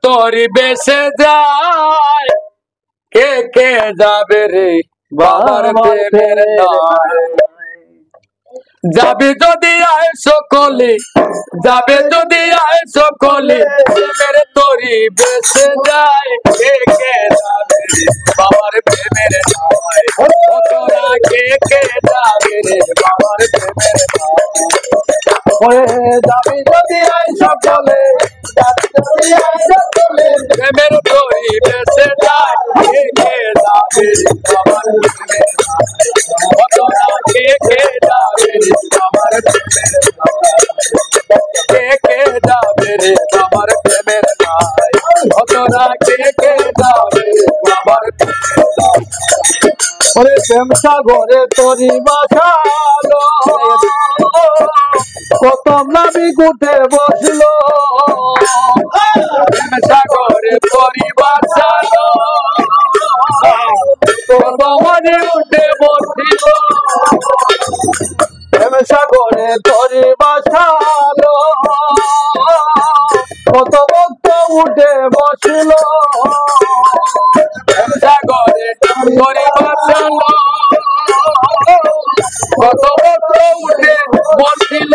তোরি বেসে যায় কে যাবে রে বাবার প্রেমের দায় যাবে যদি আয় সকলে যাবে যদি আয় সকলে প্রেমের তোরি বেসে যায় কে যাবে রে বাবার প্রেমের দায় তোরা কে যাবে রে বাবার প্রেমের দায় যাবে যদি আয় সকলে প্রেমের তোরি বেসে যায় কে যাবে রে বাবার প্রেমের দায় তোরা কে যাবে রে বাবার প্রেমের কে যাবে রে বাবার প্রেমের দায় তোরা কে যাবে রে বাবার প্রেমের দায় ওরে প্রেম সাগরে তোরি বাসালো প্রথম নামি উঠে বসলো প্রেম সাগরে তোরি বাসালো প্রথম উঠে বসিল প্রেম সাগরে তোরি বাসালো কত ভক্ত উঠে বসিল প্রেম সাগরে তোরি বাসালো কত ভক্ত উঠে বসিল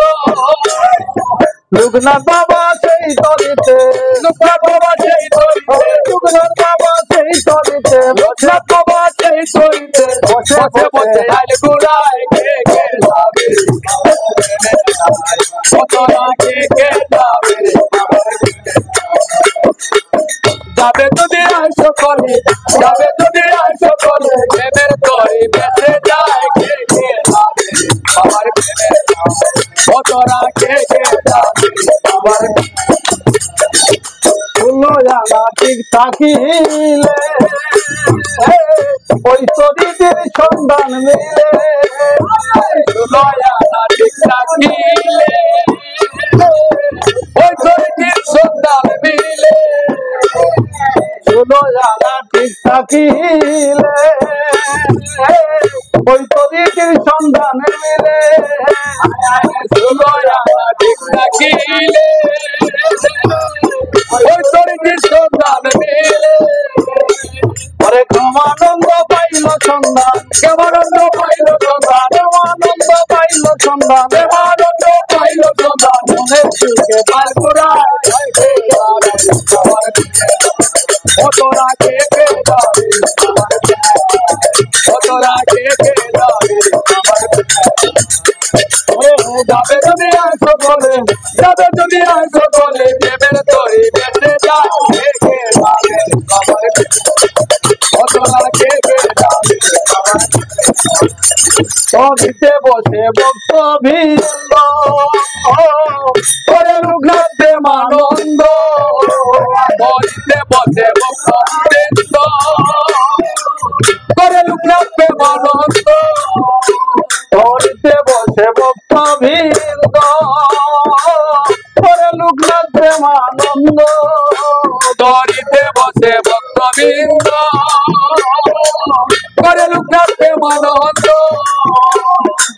লোকনাথ বাবা সেই তরিতে লোকনাথ বাবা সেই তরিতে লোকনাথ বাবা সেই তরিতে লোকনাথ বাবা সেই তরিতে বসে বসে আইল গুড়ায় কে যাবে তোরা কে যাবে যাবে যদি আয় সকলে যাবে যদি আয় সকলে প্রেমের তোরি বেঁচে যায় কে যাবে বাবার প্রেমের তোরা কে যাবে বাবার ঠিক থাকিলে ওই তরিদের সন্ধান মিলে ঠিক থাকিলে ওই তরিদের সন্ধান মিলে ঠিক থাকিলে ওই তরিদের সন্ধান মিলে ঠিক থাকিলে ওই তরিদের সন্ধান মিলে ওরে ক্ষমানন্দ পাইল সন্ধান কেমানন্দ পাইল সন্ধান কেমানন্দ পাইল সন্ধান কেমানন্দ পাইল সন্ধান মনের সুখে পাল করায় তোরা কে যাবে তোরা কে যাবে যাবে যদি আয় সকলে যাবে যদি আয় সকলে প্রেমের তোরি বেঁচে যায় কে যাবে বাবার তোরা কে যাবে তরিতে বসে ভক্ত ভিন্দ করে লোকনাথ প্রেমানন্দ তরিতে বসে ভক্ত ভিন্দ করে লোকনাথ প্রেমানন্দ তরিতে বসে ভক্ত ভিন্দ করে লোকনাথ প্রেমানন্দ তরিতে বসে ভক্ত ভিন্দ করে লোকনাথ প্রেমানন্দ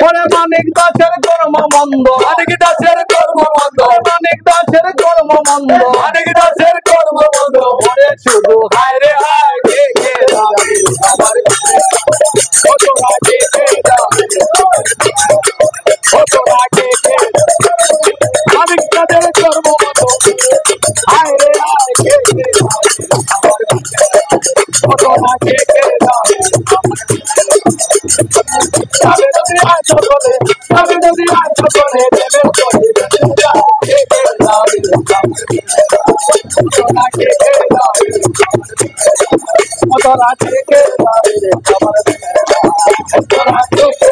করে মানিক দাসের কর্ম মন্দ মানিক দাসের কর্ম মন্দ মানিক দাসের কর্ম মন্দ মানিক দাসের কর্ম মন্দ করে শুধু হায় রে হায় কে যাবে আমার তোরা কে যাবে তোরা কে মানিক দাসের কর্ম মন্দ হায় রে হায় কে তোরা কে যাবে যাবে যদি আয় সকলে যাবে যদি আয় সকলে প্রেমের তোরি বেঁচে যায় কে যাবে তোরা কে যাবে তোরা কে যাবে তোরা কে